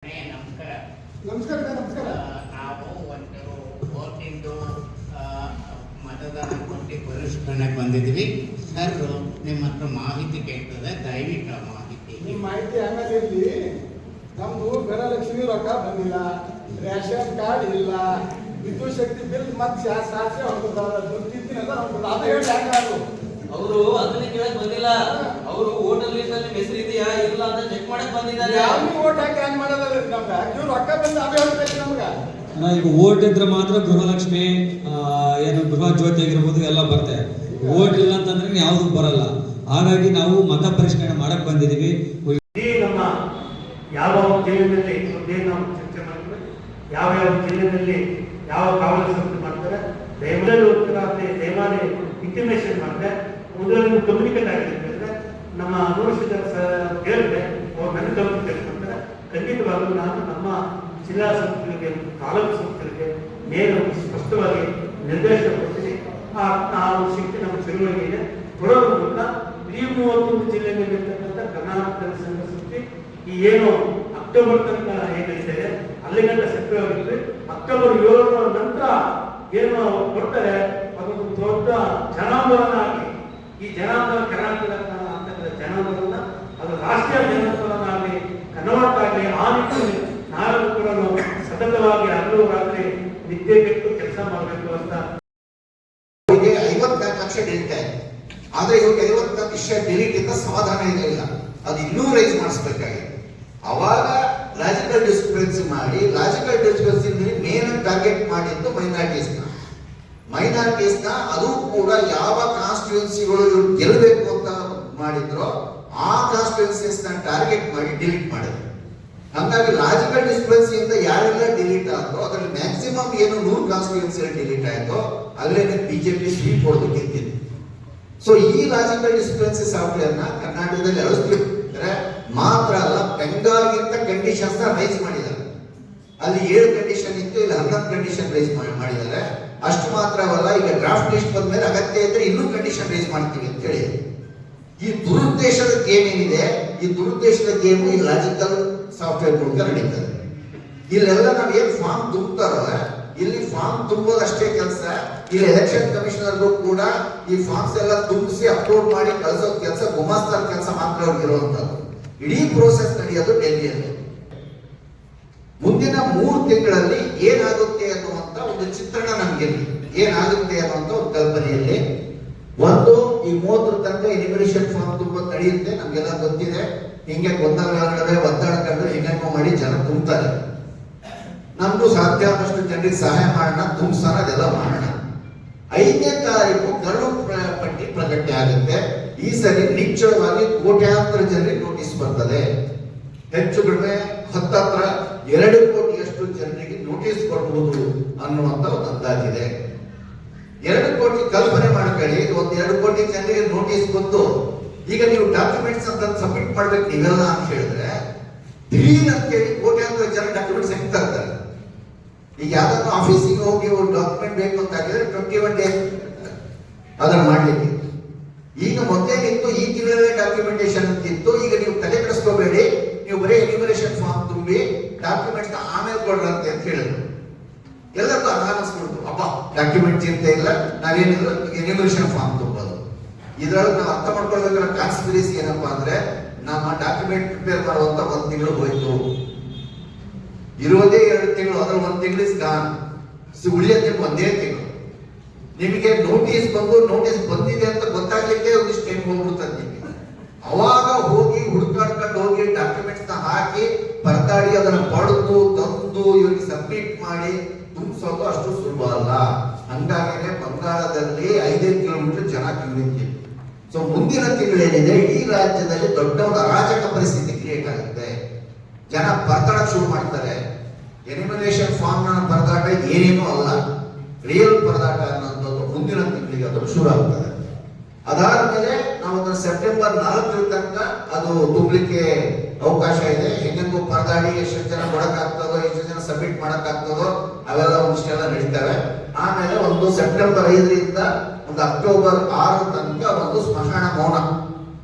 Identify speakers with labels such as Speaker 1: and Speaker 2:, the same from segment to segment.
Speaker 1: ನಮಸ್ಕಾರ.
Speaker 2: ನಮಸ್ಕಾರ. ನಮಸ್ಕಾರ.
Speaker 1: ನಾವು ಒಂದು ವೋಟಿಂದು ಮತದಾನ ಕೊಟ್ಟು ಪರಿಷ್ಕರಣೆಗೆ ಬಂದಿದ್ವಿ. ಸರ್ ನಿಮ್ಮ ಹತ್ರ ಮಾಹಿತಿ ಕೇಳ್ತದೆ, ದಯವಿಟ್ಟು ಆ ಮಾಹಿತಿ.
Speaker 2: ನಿಮ್ಮ ಮಾಹಿತಿ ಆಮೇಲೆ ಇರಲಿ. ನಮ್ದು ಗೃಹಲಕ್ಷ್ಮಿ ರೊಕ್ಕ ಬಂದಿಲ್ಲ, ರೇಷನ್ ಕಾರ್ಡ್ ಇಲ್ಲ, ವಿದ್ಯುತ್ ಶಕ್ತಿ ಬಿಲ್ ಮತ್ತೆ ಸಾಕ್ಷಿ ಅದು ಹೇಳಿ ಯಾಕೆ
Speaker 3: ಅವರು ಅದನ್ನ ಕೇಳಕ್ ಬಂದಿಲ್ಲ. ಅವರು ವೋಟರ್ ಲಿಸ್ಟ್ ಅಲ್ಲಿ ಹೆಸರು ಇದೆಯಾ ಇಲ್ಲ ಅಂತ ಚೆಕ್ ಮಾಡಕ್ ಬಂದಿದ್ದಾರೆ.
Speaker 2: ಯಾವ ವೋಟ್ ಹಾಕಿ ಹ್ಯಾಂಗ್ ಮಾಡೋದಲ್ಲ ನಮ್ಗೆ. ಇವ್ರು ರೊಕ್ಕ ಬಂದು ಅದು ಹೇಳ್ಬೇಕು ನಮ್ಗೆ.
Speaker 4: ಈಗ ವೋಟ್ ಇದ್ರೆ ಮಾತ್ರ ಗೃಹಲಕ್ಷ್ಮಿ ಏನು ಗೃಹ ಜ್ಯೋತಿ ಆಗಿರ್ಬೋದು ಎಲ್ಲ ಬರುತ್ತೆ. ವೋಟ್ ಇಲ್ಲ ಅಂತಂದ್ರೆ ಯಾವ್ದು ಬರಲ್ಲ. ಹಾಗಾಗಿ ನಾವು ಮತ ಪರಿಷ್ಕರಣೆ ಮಾಡಕ್ ಬಂದಿದೀವಿ.
Speaker 5: ನಮ್ಮ ಯಾವ ಜಿಲ್ಲೆಯಲ್ಲಿ ನಾವು ಚರ್ಚೆ ಮಾಡ್ತೀವಿ, ಯಾವ ಜಿಲ್ಲೆಯಲ್ಲಿ ಯಾವ ಕಾವಲು ಸಂಸ್ಥೆ ಮಾಡ್ತಾರೆ, ದಯಮಾಡಿ ಇಂಟಿಮೇಷನ್ ಮಾಡಿದ್ರೆ ಮೊದಲು ಕಮ್ಯುನಿಕೇಟ್ ಆಗಿದೆ ಅಂತಂದ್ರೆ ನಮ್ಮ ಅನುವರ್ಷದ ಹೇಳಿದ್ರೆ ಅವ್ರು ನನ್ನ ಕಮ್ಯುನಿಕೇಟ್ ಮಾಡ್ತಾರೆ. ಖಂಡಿತವಾಗಲೂ ನಾನು ನಮ್ಮ ಜಿಲ್ಲಾ ಸಂಸ್ಥೆಗಳಿಗೆ ತಾಲೂಕು ಸಂಸ್ಥೆಗಳಿಗೆ ನೇರ ಸ್ಪಷ್ಟವಾಗಿ ನಿರ್ದೇಶನ ಕೊಡ್ತೀನಿ. ಆ ಶಕ್ತಿ ನಮ್ಮ ತಿಳುವಳಿಕೆ ಇದೆ. ಕೊಡೋದ್ರ ಮೂಲಕ ಈ 31 ಜಿಲ್ಲೆಯಲ್ಲಿರ್ತಕ್ಕಂಥ ಕರ್ನಾಟಕ ಸಂಘ ಸಂಸ್ಥೆ ಈ ಏನು ಅಕ್ಟೋಬರ್ ತನಕ ಏನಿದೆ ಅಲ್ಲಿಗಂಟ ಸಕ್ರಿಯವಾಗಿದ್ವಿ. ಅಕ್ಟೋಬರ್ 7ರ ನಂತರ ಏನು ಕೊಡ್ತಾರೆ ಅದೊಂದು ದೊಡ್ಡ ಜನಾಂದೋಲನ ಆಗಿ ಈ ಜನಾಂದೋಲನ ಕರ್ನಾಟಕದ ಅಂತಕ್ಕಂಥ ಜನಾಂದೋಲನ ಅದು ರಾಷ್ಟ್ರೀಯ ಜನಾಂದೋಲನ ಆಗಲಿ ಕನ್ನಡಕ್ಕಾಗಲಿ ಆ ನಿಟ್ಟಿನಲ್ಲಿ ನಾವೆಲ್ಲರೂ ಕೂಡ ಸತತವಾಗಿ ಹಗಲು ರಾತ್ರಿ ನಿದ್ದೆ ಬಿಟ್ಟು ಕೆಲಸ ಮಾಡಬೇಕು ಅಂತ.
Speaker 6: 54 ಲಕ್ಷ ಡಿಲೀಟ್ ಆಯ್ತು. ಆದ್ರೆ ಇವಾಗ 54 ಲಕ್ಷ ಡಿಲೀಟ್ ಇಂದ ಸಮಾಧಾನ ಇರಲಿಲ್ಲ. ಅದು ಇನ್ನೂ ರೈಸ್ ಮಾಡಿಸ್ಬೇಕಾಗಿದೆ. ಅವಾಗ ಲಾಜಿಕಲ್ ಡಿಸ್ಕ್ರಿಪೆನ್ಸಿ ಮಾಡಿ ಲಾಜಿಕಲ್ ಡಿಸ್ಕ್ರಿಪೆನ್ಸಿ ಮೇನ್ ಟಾರ್ಗೆಟ್ ಮಾಡಿದ್ದು ಮೈನಾರಿಟೀಸ್ ನ ಅದು ಕೂಡ ಯಾವ ಕಾನ್ಸ್ಟಿಟ್ಯೂನ್ಸಿಗಳು ಇವ್ರು ಗೆಲ್ಲಬೇಕು ಅಂತ ಮಾಡಿದ್ರು ಆ ಕಾನ್ಸ್ಟಿಟ್ಯೂನ್ಸೀಸ್ ನ ಟಾರ್ಗೆಟ್ ಮಾಡಿ ಡಿಲೀಟ್ ಮಾಡಿದ್ರು. ಹಂಗಾಗಿ ಲಾಜಿಕಲ್ ಡಿಸ್ಕ್ರಿಪೆನ್ಸಿಯಿಂದ ಯಾರೆಲ್ಲ ಡಿಲೀಟ್ ಆದ್ರು ಅದರಲ್ಲಿ ಮ್ಯಾಕ್ಸಿಮಮ್ ಏನು 100 ಕಾನ್ಸ್ಟಿಟ್ಯೂನ್ಸಿ ಡಿಲೀಟ್ ಆಯ್ತು ಅಲ್ಲೇ ಬಿಜೆಪಿ ಸ್ವೀಪ್ ಹೊಡೆದು ಗೆದ್ದಿತ್ತು. ಸೊ ಈ ಲಾಜಿಕಲ್ ಡಿಸ್ಕ್ರಿಪೆನ್ಸಿ ಸಾಫ್ಟ್ವೇರ್ ನ ಕರ್ನಾಟಕದಲ್ಲಿ ಅಳಿಸ್ಲಿಕ್ಕೆ ಮಾತ್ರ ಅಲ್ಲ, ಬೆಂಗಾಲ್ಗಿಂತ ಕಂಡೀಷನ್ಸ್ ರೈಸ್ ಮಾಡಿದ್ದಾರೆ. ಅಲ್ಲಿ 7 ಕಂಡೀಷನ್ ಇತ್ತು, ಇಲ್ಲಿ 11 ಕಂಡೀಷನ್ ರೈಸ್ ಮಾಡಿದ್ದಾರೆ. ಅಷ್ಟು ಮಾತ್ರವಲ್ಲ, ಈಗ ಡ್ರಾಫ್ಟ್ ಲಿಸ್ಟ್ ಬಂದ್ಮೇಲೆ ಅಗತ್ಯ ಇದ್ರೆ ಇನ್ನೂ ಕಂಡೀಷನ್ ರೈಸ್ ಮಾಡ್ತೀವಿ ಅಂತ ಹೇಳಿ. ಈ ದುರುದ್ದೇಶದ ಗೇಮ್ ಏನಿದೆ, ಈ ದುರುದ್ದೇಶದ ಗೇಮ್ ಈ ಲಾಜಿಕಲ್ ಸಾಫ್ಟ್ವೇರ್ ಮೂಲಕ ನಡೀತದೆ. ಇಲ್ಲೆಲ್ಲ ನಾವ್ ಏನ್ ಫಾರ್ಮ್ ತುಂಬುತ್ತಾರಲ್ಲ, ಇಲ್ಲಿ ಫಾರ್ಮ್ ತುಂಬೋದಷ್ಟೇ ಕೆಲಸ. ಇಲ್ಲಿ ಎಲೆಕ್ಷನ್ ಕಮಿಷನರ್ಗೂ ಕೂಡ ಈ ಫಾರ್ಮ್ಸ್ ಎಲ್ಲ ತುಂಬಿಸಿ ಅಪ್ಲೋಡ್ ಮಾಡಿ ಕಳಿಸೋ ಕೆಲಸ ಗುಮಾಸ್ತಾರ ಕೆಲಸ ಮಾತ್ರ ಅವ್ರಿಗೆ ಇರುವಂತದ್ದು. ಇಡೀ ಪ್ರೋಸೆಸ್ ನಡೆಯೋದು ಡೆಲ್ಲಿಯಲ್ಲಿ. ಮುಂದಿನ 3 ತಿಂಗಳಲ್ಲಿ ಏನಾಗುತ್ತೆ ಅನ್ನುವಂತ ಒಂದು ಚಿತ್ರಣ ನಮ್ಗೆ ಏನಾಗುತ್ತೆ ಅನ್ನುವಂತ ಒಂದು ಕಲ್ಪನೆಯಲ್ಲಿ ಒಂದು ಈ 30 ತನಕ ಎನಿಮಿನೇಷನ್ ಫಾರ್ಮ್ ತುಂಬ ನಡೆಯುತ್ತೆ. ನಮ್ಗೆಲ್ಲ ಗೊತ್ತಿದೆ. ಹಿಂಗೆ ಗೊಂದಲಗಳೇ ಒದ್ದಾಡ್ಕೊಂಡು ಹಿಂಗೇನೋ ಮಾಡಿ ಜನ ತುಂಬ್ತಾರೆ. ನಮ್ದು ಸಾಧ್ಯ ಆದಷ್ಟು ಜನರಿಗೆ ಸಹಾಯ ಮಾಡೋಣ, ತುಂಬಿಸೋಣ, ಅದೆಲ್ಲ ಮಾಡೋಣ. 5ನೇ ತಾರೀಕು ಕರಡು ಪಟ್ಟಿ ಪ್ರಕಟಣೆ ಆಗುತ್ತೆ. ಈ ಸರಿ ನಿಶ್ಚಯವಾಗಿ ಕೋಟ್ಯಾಂತರ ಜನರಿಗೆ ನೋಟಿಸ್ ಬರ್ತದೆ. ಹೆಚ್ಚು ಕಡಿಮೆ ಹತ್ತತ್ರ 2 ಕೋಟಿಯಷ್ಟು ಜನರಿಗೆ ನೋಟಿಸ್ ಕೊಡಬಹುದು ಅನ್ನುವಂತ ಒಂದು ಅಂದಾಜಿದೆ. 2 ಕೋಟಿ ಕಲ್ಪನೆ ಮಾಡ್ಕೊಳ್ಳಿ. ಒಂದು 2 ಕೋಟಿ ಜನರಿಗೆ ನೋಟಿಸ್ ಬಂತು. ಈಗ ನೀವು ಡಾಕ್ಯುಮೆಂಟ್ಸ್ ಅಂತ ಸಬ್ಮಿಟ್ ಮಾಡ್ಬೇಕು ನೀವೆಲ್ಲ ಅಂತ ಹೇಳಿದ್ರೆ ದಿಢೀರ್ ಅಂತ ಹೇಳಿ ಕೋಟ್ಯಾಂತರ ಜನ ಡಾಕ್ಯುಮೆಂಟ್ಸ್ ಹೆಂಗ್ ತರ್ತಾರೆ. ಈಗ ಯಾವ್ದಾದ್ರು ಆಫೀಸಿಗೆ ಹೋಗಿ ಒಂದು ಡಾಕ್ಯುಮೆಂಟ್ ಬೇಕು ಅಂತ ಹಾಕಿದ್ರೆ 21 ಡೇಸ್ ಅದನ್ನ ಮಾಡ್ಲಿಕ್ಕೆ. ಈಗ ಮೊದಲೇನಿತ್ತು ಈ ತಿಂಗಳಲ್ಲೇ ಡಾಕ್ಯುಮೆಂಟೇಶನ್ ಇತ್ತು. ಈಗ ನೀವು ತಲೆ ಕೆಡಿಸ್ಕೋಬೇಡಿ, ನೀವು ಬರೀ ಎನಿಮಿನೇಷನ್ ಫಾರ್ಮ್ ತುಂಬಿ ಡಾಕ್ಯುಮೆಂಟ್ಸ್ ಆಮೇಲೆ ಕೊಡ್ರಂತೆ ಅಂತ ಹೇಳಿದ್ರು. ಎಲ್ಲರಿಗೂ ಅನಿಸ್ಬಿಡ್ತು, ಅಪ್ಪ ಡಾಕ್ಯುಮೆಂಟ್ ಚಿಂತೆ ಇಲ್ಲ, ನಾವೇನಿದ್ರು ಎನಿಮಿನೇಷನ್ ಫಾರ್ಮ್ ತುಂಬೋದು. ಇದ್ರೊಳಗೆ ನಾವು ಅರ್ಥ ಮಾಡ್ಕೊಳ್ಬೇಕಾದ್ರೆ ಕಾನ್ಸ್ಪಿರಸಿ ಏನಪ್ಪಾ ಅಂದ್ರೆ ನಮ್ಮ ಡಾಕ್ಯುಮೆಂಟ್ ಪ್ರಿಪೇರ್ ಮಾಡುವಂತ 1 ತಿಂಗಳು ಹೋಯ್ತು. ಇರುವುದೇ 2 ತಿಂಗಳು, ಅದ್ರ 1 ತಿಂಗಳು ಇಸ್ ಗಾನ್. ಉಳಿಯೋದೇ 1 ತಿಂಗಳು. ನಿಮಗೆ ನೋಟಿಸ್ ಬಂದಿದೆ ಅಂತ ಗೊತ್ತಾಗ್ಲಿಕ್ಕೆ ಒಂದಿಷ್ಟು ಟೈಮ್ ಹೋಗ್ಬಿಡ್ತದೆ ನಿಮಗೆ. ಅವಾಗ ಹೋಗಿ ಹುಡುಕಾಡ್ಕೊಂಡು ಹೋಗಿ ಡಾಕ್ಯುಮೆಂಟ್ಸ್ ನ ಹಾಕಿ ಪರದಾಡಿ ಅದನ್ನ ಪಡೆದು ತಂದು ಇವರಿಗೆ ಸಬ್ಮಿಟ್ ಮಾಡಿ ತುಂಬಿಸೋದು ಅಷ್ಟು ಸುಲಭ ಅಲ್ಲ. ಹಂಗಾಗಿನೇ ಬಂಗಾಳದಲ್ಲಿ 5 ಕಿಲೋಮೀಟರ್ ಜನ ಕ್ಯೂ ನಿಂತಿದೆ. ಸೊ ಮುಂದಿನ ತಿಂಗಳೇನಿದೆ ಇಡೀ ರಾಜ್ಯದಲ್ಲಿ ದೊಡ್ಡ ಒಂದು ಅರಾಜಕ ಪರಿಸ್ಥಿತಿ ಕ್ರಿಯೇಟ್ ಆಗುತ್ತೆ. ಜನ ಪರದಾಡಕ್ಕೆ ಶುರು ಮಾಡ್ತಾರೆ. ಎನಿಮಿನೇಷನ್ ಫಾರ್ಮ್ ನ ಪರದಾಟ ಏನೇನೂ ಅಲ್ಲ, ರಿಯಲ್ ಪರದಾಟ ಅನ್ನೋದು ಮುಂದಿನ ತಿಂಗಳಿಗೆ ಅದು ಶುರು ಆಗ್ತದೆ. ಅದಾದ್ಮೇಲೆ ನಾವು ಅದನ್ನು ಸೆಪ್ಟೆಂಬರ್ 4 ತನಕ ಅದು ತುಂಬಲಿಕ್ಕೆ ಅವಕಾಶ ಇದೆ. ಹೆಂಗೂ ಪರದಾಡಿ ಎಷ್ಟು ಜನ ಕೊಡಕ್ಕಾಗ್ತದೋ, ಎಷ್ಟು ಜನ ಸಬ್ಮಿಟ್ ಮಾಡಕ್ಕಾಗ್ತದೋ ಅವೆಲ್ಲ ಒಂದಿಷ್ಟೆಲ್ಲ ನಡೀತವೆ. ಆಮೇಲೆ ಒಂದು ಸೆಪ್ಟೆಂಬರ್ 5ರಿಂದ ಒಂದು ಅಕ್ಟೋಬರ್ 6 ತನಕ ಒಂದು ಸ್ಮಶಾನ ಮೌನ.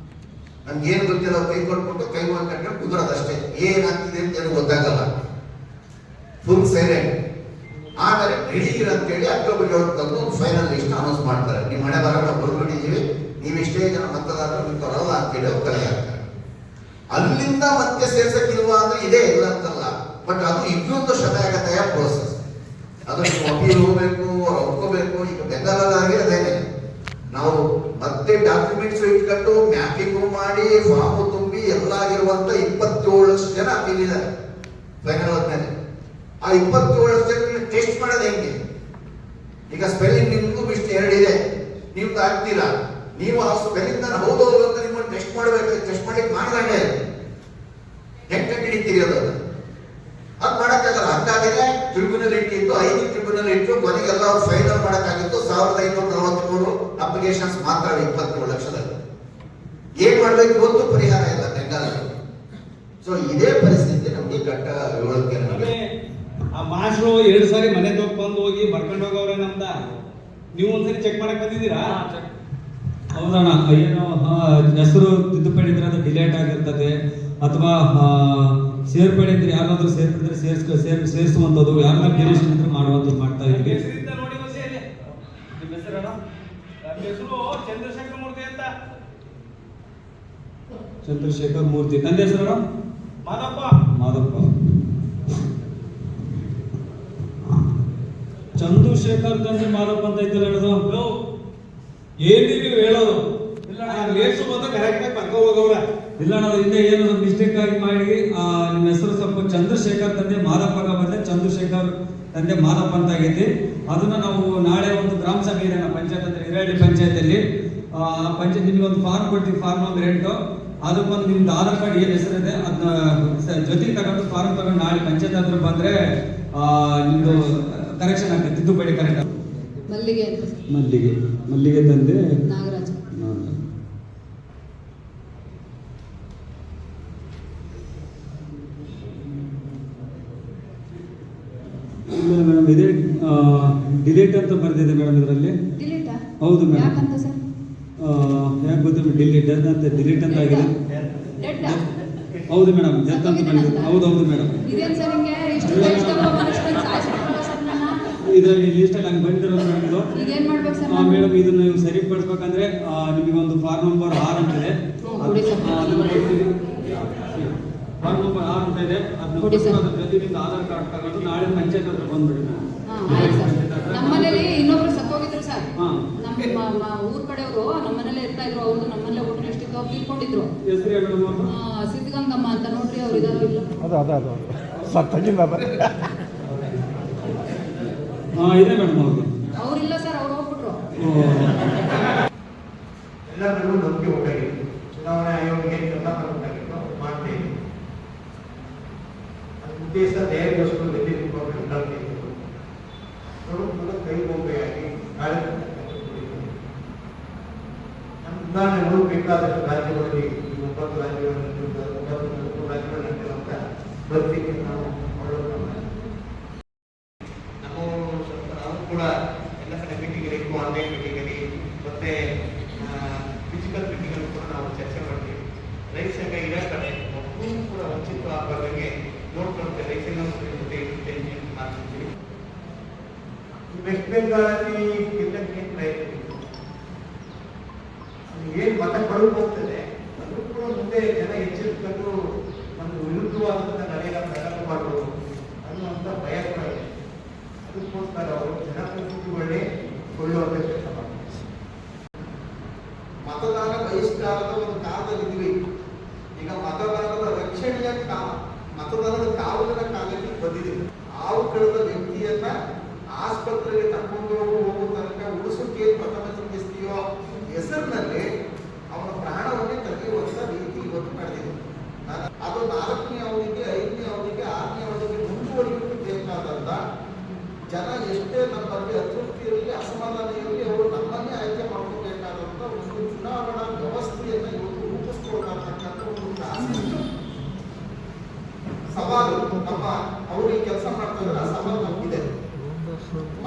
Speaker 6: ನಮ್ಗೆ ಏನ್ ಗೊತ್ತಿಲ್ಲ, ಕೈ ಕೊಟ್ಬಿಟ್ಟು ಕೈ ಮುಗಿಕೊಂಡು ಕುದುರೋದಷ್ಟೇ. ಏನಾಗ್ತಿದೆ ಅಂತ ಗೊತ್ತಾಗಲ್ಲ. ತಂದು ಫೈನಲ್ ಲಿಸ್ಟ್ ಅನೌನ್ಸ್ ಮಾಡ್ತಾರೆ. ನೀವು ಮನೆ ಬರ ನಾವು ಬರ್ಕೊಂಡಿದ್ದೀವಿ, ನೀವು ಇಷ್ಟೇ ಜನ ಮತದಾರರು ನೀವು ಬರಲ್ಲ ಅಂತೇಳಿ ಅವ್ರು ಕಲೆ ಹಾಕ್ತಾರೆ. ಅಲ್ಲಿಂದ ಮತ್ತೆ ಸೇರ್ಸಕ್ಕಿಲ್ವಾ ಅಂದ್ರೆ ಇದೇ ಇಲ್ಲ ಅಂತಲ್ಲ, ಬಟ್ ಅದು ಇನ್ನೊಂದು ಶತಾಯಗತೆಯ ಪ್ರೋಸೆಸ್. ಅದು ನೀವು ಅಪೀಲ್ ಹೋಗ್ಬೇಕು, ಅವ್ರು ಒಪ್ಕೋಬೇಕು. ಈಗ ಬೆಂಗಾಲದಾಗೆ ಅದೇನೆ, ನಾವು ಮತ್ತೆ ಡಾಕ್ಯುಮೆಂಟ್ಸ್ ಇಟ್ಕೊಂಡು ಮ್ಯಾಪಿಂಗು ಮಾಡಿ ಫಾರ್ಮ್ ತುಂಬಿ ಎಲ್ಲ ಆಗಿರುವಂತ 27 ಲಕ್ಷ ಜನ ಅಪೀಲ್ ಇದ್ದಾರೆ ಫೈನಲ್ ಹೋದ್ಮೇಲೆ. ಆ 27 ಲಕ್ಷ ಜನ ಟೆಸ್ಟ್ ಮಾಡೋದು ಹೆಂಗೆ? ಈಗ ಸ್ಪೆಲ್ಲಿಂಗ್ ನಿಮ್ಗೂ ಇಷ್ಟು 2 ಇದೆ, ನಿಮ್ದು ಆಗ್ತೀರಾ, ನೀವು ಆ ಸ್ಪೆಲ್ಲಿಂಗ್ ನಾನು ಹೌದು ಅಂತ ನಿಮ್ಮನ್ನು ಟೆಸ್ಟ್ ಮಾಡಬೇಕು. ಟೆಸ್ಟ್ ಮಾಡ್ಲಿಕ್ಕೆ ಮಾನದಂಡ ಹೆಂಗ್ ಕಂಡಿಡಿತೀರಿ ಅದು ಮಾಡಕ್ಕಾಗಲ್ಲ. ಹಂಗಾಗಿದೆ ಟ್ರಿಬ್ಯುನಲ್ ಇಟ್ಟಿದ್ದು 5 ಟ್ರಿಬ್ಯುನಲ್ ಇಟ್ಟು ಕೊನೆಗೆಲ್ಲ ಅವ್ರು ಫೈನಲ್ ಮಾಡಕ್ಕಾಗಿತ್ತು 1543 ಅಪ್ಲಿಕೇಶನ್ಸ್ ಮಾತ್ರ 27 ಲಕ್ಷದಲ್ಲಿ. ಏನ್ ಮಾಡ್ಬೇಕು ಇವತ್ತು ಪರಿಹಾರ ಇಲ್ಲ ಬೆಂಗಾಲ. ಸೊ ಇದೇ ಪರಿಸ್ಥಿತಿ ನಮ್ಗೆ ಕಟ್ಟ ವಿವರಕ್ಕೆ
Speaker 4: ಆ ಮಾಸ್ಟ್ರು 2 ಸಾರಿ ಮನೆ ಬಂದು ಹೋಗಿ ಬರ್ಕೊಂಡು ಹೋಗವ್ರೆ ನಮ್ದ. ನೀವು ಒಂದ್ಸರಿ ಚೆಕ್ ಮಾಡಕ್ ಬಂದಿದ್ದೀರಾ? ಹೌದಣ್ಣ, ಏನು ಹೆಸರು ತಿದ್ದುಪಡಿ ಇದ್ರೆ ಅದು ಡಿಲೇಟ್ ಆಗಿರ್ತದೆ, ಅಥವಾ ಸೇರ್ಪಡೆ ಇದ್ರೆ ಯಾರಾದ್ರೂ ಸೇರ್ಪಡಿದ್ರೆ ಸೇರಿಸುವಂಥದ್ದು, ಯಾರಾದ್ರೂ ಡಿಲೇಷನ್ ಇದ್ರೆ ಮಾಡುವಂಥದ್ದು ಮಾಡ್ತಾ ಇದ್ವಿ. ಚಂದ್ರಶೇಖರ್ ಮೂರ್ತಿ. ನನ್ನ ಹೆಸರು ಮಾದಪ್ಪ. ಚಂದ್ರಶೇಖರ್ ತಂದೆ ಮಾದಪ್ಪ ಅಂತ ಇದ್ದಲ್ಲ ಹೇಳೋದು. ಏನಿ ನೀವು ಹೇಳೋದು ಇಲ್ಲ ಅಣ್ಣ, ಹಿಂದೆ ಏನಾದ್ರು ಮಿಸ್ಟೇಕ್ ಆಗಿ ಮಾಡಿ ನಿಮ್ಮ ಹೆಸರು ಸ್ವಲ್ಪ ಚಂದ್ರಶೇಖರ್ ತಂದೆ ಮಾದಪ್ಪಗ ಬಂದ್ರೆ ಚಂದ್ರಶೇಖರ್ ತಂದೆ ಮಾದಪ್ಪ ಅಂತ ಆಗೈತಿ. ಅದನ್ನ ನಾವು ನಾಳೆ ಒಂದು ಗ್ರಾಮ ಸಭೆ ಇದೆ ಪಂಚಾಯತ್ ಅಂದ್ರೆ ಹಿರೇಹಳ್ಳಿ ಪಂಚಾಯತ್ ಪಂಚಾಯತ್ ನಿಮ್ಗೆ ಒಂದು ಫಾರ್ಮ್ ಕೊಡ್ತೀವಿ, ಫಾರ್ಮ್ ನಂಬರ್ 8. ಅದಕ್ಕೊಂದು ನಿಮ್ದು ಆಧಾರ್ ಕಾರ್ಡ್ ಏನ್ ಹೆಸರಿದೆ ಅದನ್ನ ಜೊತೆಗೆ ತಗೊಂಡು ಫಾರ್ಮ್ ತಗೊಂಡು ನಾಳೆ ಪಂಚಾಯತ್ ಹತ್ರ ಬಂದ್ರೆ ನಿಮ್ದು ಕರೆಕ್ಷನ್ ಆಗ್ತದೆ, ತಿದ್ದುಪಡಿ ಕರೆಕ್ಟ್. ಮಲ್ಲಿಗೆ ತಂದೆ
Speaker 7: ನಾಗರಾಜ್.
Speaker 4: ಮೇಡಮ್ ಇದೆ ಡಿಲೀಟ್ ಅಂತ ಬರ್ದಿದೆ ಮೇಡಮ್ ಇದರಲ್ಲಿ. ಹೌದು ಮೇಡಮ್. ಯಾಕೆ ಗೊತ್ತಿಲ್ಲ, ಡಿಲೀಟ್ ಅಂತ ಡಿಲೀಟ್ ಅಂತ ಆಗಿದೆ. ಹೌದು ಮೇಡಮ್, ಡೆತ್ ಅಂತ ಬಂದಿದೆ. ಹೌದು ಮೇಡಮ್, ಇದರಲ್ಲಿ ಲಿಸ್ಟಲ್ಲಿ ಹಂಗೆ ಬಂದಿರೋದು ಮೇಡಮ್. ಇದು ಮೇಡಮ್ ಇದನ್ನ ನೀವು ಸರಿಪಡಿಸ್ಬೇಕಂದ್ರೆ ನಿಮಗೆ ಒಂದು ಫಾರ್ಮ್ ನಂಬರ್ 6 ಅಂತಿದೆ. ಫಾರ್ಮ್ ನಂಬರ್ 6 ಅಂತ ಇದೆ. ಅದನ್ನ ಜೊತೆ ನಿಮ್ದು ಆಧಾರ್ ಕಾರ್ಡ್ ತಗೊಂಡು ನಾಳೆ ಪಂಚಾಯತ್ ಹತ್ರ ಬಂದ್ಬಿಡಿ.
Speaker 7: ನಮ್ಮನೇಲಿ ಇನ್ನೊಬ್ರು ಸತ್ತೋಗಿದ್ರು ಸರ್. ನಮ್ಮ ಊರ್ ಕಡೆಯವರು ನಮ್ಮನೇಲೆ ಇರ್ತಾ ಇದ್ರು. ಅವ್ರದ್ದು ನಮ್ಮಲ್ಲೇ ಊಟ ಎಷ್ಟಿತ್ತು ಅವ್ರು ತೀರ್ಕೊಂಡಿದ್ರು.
Speaker 4: ಹೆಸರು ಮೇಡಮ್?
Speaker 7: ಸಿದ್ಧಗಂಗಮ್ಮ ಅಂತ ನೋಡ್ರಿ, ಅವ್ರು ಇದಾರೋ ಇಲ್ಲ?
Speaker 4: ಇದೆ ಮೇಡಮ್.
Speaker 7: ಅವ್ರಿಲ್ಲ ಸರ್, ಅವ್ರು ಹೋಗ್ಬಿಟ್ರು.
Speaker 5: ಎಲ್ಲರಿಗೂ ನಂಬಿಕೆ ಉಂಟಾಗಿತ್ತು. ಚುನಾವಣೆ ಆಯೋಗಕ್ಕೆ ಎಲ್ಲ ಉಂಟಾಗಿತ್ತು, ಮಾಡ್ತೇವೆ. ಉದ್ದೇಶ ನೇರಗೋಸ್ಕರ ಉಂಟಾಗ್ತಿತ್ತು. ಕೈ ಗೊಂಬೆಯಾಗಿ ಉದಾಹರಣೆಗಳು ಬೇಕಾದಷ್ಟು ರಾಜ್ಯಗಳಲ್ಲಿ 9 ರಾಜ್ಯಗಳಲ್ಲಿ 9 ರಾಜ್ಯಗಳಲ್ಲಿ ಅಂತ ಬರ್ತಿಗೆ ನಾವು ನಾವು ಕೂಡ ಎಲ್ಲ ಕಡೆ ಮೀಟಿಂಗ್ ಇರಬೇಕು, ಆನ್ಲೈನ್ ಮೀಟಿಂಗ್ ಅಲ್ಲಿ ಮತ್ತೆ ಫಿಸಿಕಲ್ ಮೀಟಿಂಗ್ ಅಲ್ಲಿ ಕೂಡ ನಾವು ಚರ್ಚೆ ಮಾಡ್ತೀವಿ. ರೈತ ಸಂಘ ಇರೋ ಕಡೆ ಒಬ್ಬರು ಕೂಡ ವಂಚಿತ ಆಗಬಾರ್ದಂಗೆ ನೋಡ್ಕೊಳ್ತೇವೆ. ರೈತ ಸಂಘ ಮಾಡ್ತಿದ್ದೀವಿ. ವೆಸ್ಟ್ ಬೆಂಗಾಳಲ್ಲಿ ಗೆಲ್ಲಕ್ಕೆ ಪ್ರಯತ್ನ ಏನು ಮತ ಕೊಡಲು ಹೋಗ್ತದೆ, ಅದು ಕೂಡ ಮುಂದೆ ಜನ ಎಚ್ಚರಿಕೊಂಡು ಒಂದು ವಿರುದ್ಧವಾದಂಥ ನಡೆಯಲ್ಲ ಪ್ರಾರಂಭ ಮಾಡುವುದು ಅನ್ನುವಂಥ ಭಯ ಕೂಡ ಇದೆ. ಅದಕ್ಕೋಸ್ಕರ ಅವರು ಜನಪ್ರತಿನಿಧಿಗಳೇ ಕೊಳ್ಳುವಂಥ